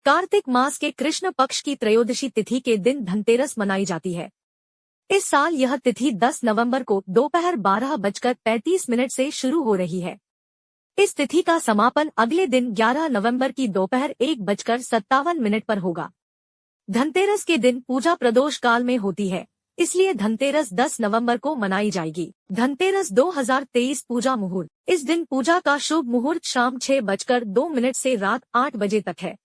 कार्तिक मास के कृष्ण पक्ष की त्रयोदशी तिथि के दिन धनतेरस मनाई जाती है। इस साल यह तिथि 10 नवंबर को दोपहर 12:35 से शुरू हो रही है। इस तिथि का समापन अगले दिन 11 नवंबर की दोपहर 1:57 पर होगा। धनतेरस के दिन पूजा प्रदोष काल में होती है, इसलिए धनतेरस 10 नवंबर को मनाई जाएगी। धनतेरस 2023 पूजा मुहूर्त। इस दिन पूजा का शुभ मुहूर्त शाम 6:02 से रात 8 बजे तक है।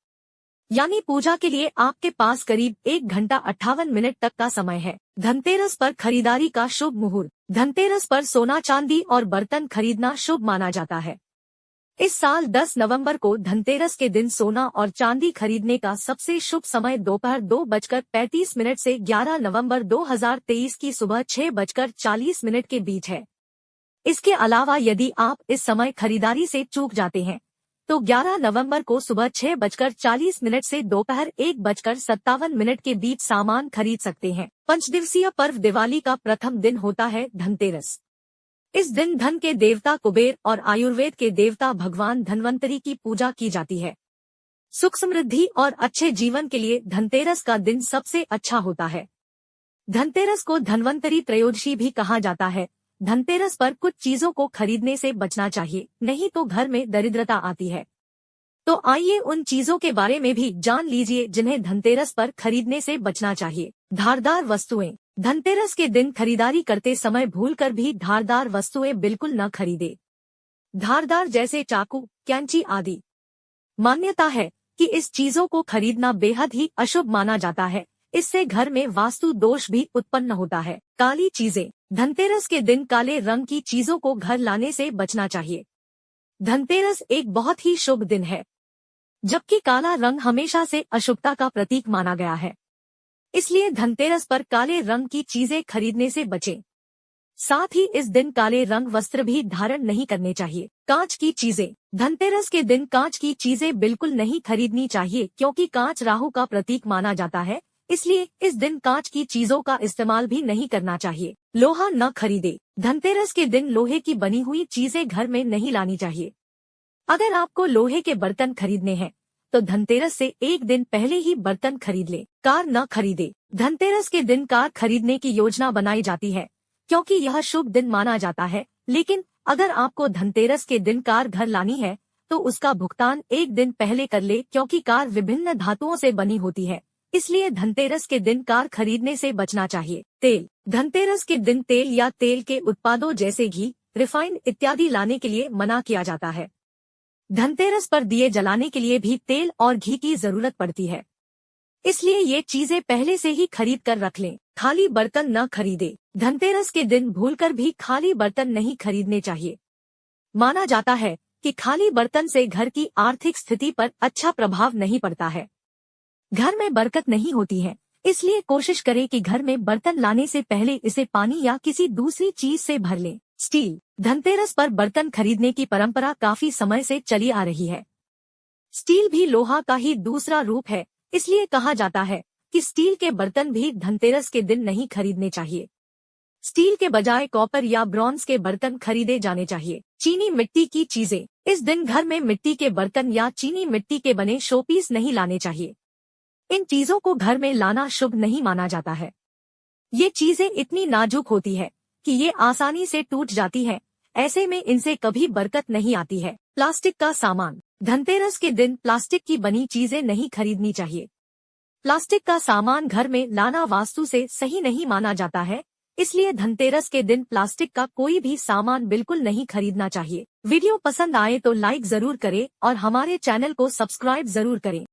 यानी पूजा के लिए आपके पास करीब 1 घंटा 58 मिनट तक का समय है। धनतेरस पर खरीदारी का शुभ मुहूर्त। धनतेरस पर सोना चांदी और बर्तन खरीदना शुभ माना जाता है। इस साल 10 नवंबर को धनतेरस के दिन सोना और चांदी खरीदने का सबसे शुभ समय दोपहर 2:35 से 11 नवंबर 2023 की सुबह 6:40 के बीच है। इसके अलावा यदि आप इस समय खरीदारी से चूक जाते हैं तो 11 नवंबर को सुबह 6:40 से दोपहर 1:57 के बीच सामान खरीद सकते हैं। पंचदिवसीय पर्व दिवाली का प्रथम दिन होता है धनतेरस। इस दिन धन के देवता कुबेर और आयुर्वेद के देवता भगवान धन्वंतरी की पूजा की जाती है। सुख समृद्धि और अच्छे जीवन के लिए धनतेरस का दिन सबसे अच्छा होता है। धनतेरस को धन्वंतरी त्रयोदशी भी कहा जाता है। धनतेरस पर कुछ चीजों को खरीदने से बचना चाहिए, नहीं तो घर में दरिद्रता आती है। तो आइए उन चीजों के बारे में भी जान लीजिए जिन्हें धनतेरस पर खरीदने से बचना चाहिए। धारदार वस्तुएं। धनतेरस के दिन खरीदारी करते समय भूलकर भी धारदार वस्तुएं बिल्कुल न खरीदे। धारदार जैसे चाकू, कैंची आदि। मान्यता है कि इस चीजों को खरीदना बेहद ही अशुभ माना जाता है। इससे घर में वास्तु दोष भी उत्पन्न होता है। काली चीजें। धनतेरस के दिन काले रंग की चीजों को घर लाने से बचना चाहिए। धनतेरस एक बहुत ही शुभ दिन है, जबकि काला रंग हमेशा से अशुभता का प्रतीक माना गया है। इसलिए धनतेरस पर काले रंग की चीजें खरीदने से बचें। साथ ही इस दिन काले रंग वस्त्र भी धारण नहीं करने चाहिए। कांच की चीजें। धनतेरस के दिन कांच की चीजें बिल्कुल नहीं खरीदनी चाहिए, क्योंकि कांच राहु का प्रतीक माना जाता है। इसलिए इस दिन कांच की चीजों का इस्तेमाल भी नहीं करना चाहिए। लोहा न खरीदे। धनतेरस के दिन लोहे की बनी हुई चीजें घर में नहीं लानी चाहिए। अगर आपको लोहे के बर्तन खरीदने हैं तो धनतेरस से एक दिन पहले ही बर्तन खरीद ले। कार न खरीदे। धनतेरस के दिन कार खरीदने की योजना बनाई जाती है, क्योंकि यह शुभ दिन माना जाता है। लेकिन अगर आपको धनतेरस के दिन कार घर लानी है तो उसका भुगतान एक दिन पहले कर ले, क्योंकि कार विभिन्न धातुओं से बनी होती है। इसलिए धनतेरस के दिन कार खरीदने से बचना चाहिए। तेल। धनतेरस के दिन तेल या तेल के उत्पादों जैसे घी, रिफाइंड इत्यादि लाने के लिए मना किया जाता है। धनतेरस पर दिए जलाने के लिए भी तेल और घी की जरूरत पड़ती है, इसलिए ये चीजें पहले से ही खरीद कर रख लें। खाली बर्तन न खरीदे। धनतेरस के दिन भूलकर भी खाली बर्तन नहीं खरीदने चाहिए। माना जाता है कि खाली बर्तन से घर की आर्थिक स्थिति पर अच्छा प्रभाव नहीं पड़ता है। घर में बरकत नहीं होती है। इसलिए कोशिश करें कि घर में बर्तन लाने से पहले इसे पानी या किसी दूसरी चीज से भर लें। स्टील। धनतेरस पर बर्तन खरीदने की परंपरा काफी समय से चली आ रही है। स्टील भी लोहा का ही दूसरा रूप है, इसलिए कहा जाता है कि स्टील के बर्तन भी धनतेरस के दिन नहीं खरीदने चाहिए। स्टील के बजाय कॉपर या ब्रॉन्ज के बर्तन खरीदे जाने चाहिए। चीनी मिट्टी की चीजें। इस दिन घर में मिट्टी के बर्तन या चीनी मिट्टी के बने शोपीस नहीं लाने चाहिए। इन चीजों को घर में लाना शुभ नहीं माना जाता है। ये चीजें इतनी नाजुक होती है कि ये आसानी से टूट जाती है। ऐसे में इनसे कभी बरकत नहीं आती है। प्लास्टिक का सामान। धनतेरस के दिन प्लास्टिक की बनी चीजें नहीं खरीदनी चाहिए। प्लास्टिक का सामान घर में लाना वास्तु से सही नहीं माना जाता है, इसलिए धनतेरस के दिन प्लास्टिक का कोई भी सामान बिल्कुल नहीं खरीदना चाहिए। वीडियो पसंद आए तो लाइक जरूर करें और हमारे चैनल को सब्सक्राइब जरूर करें।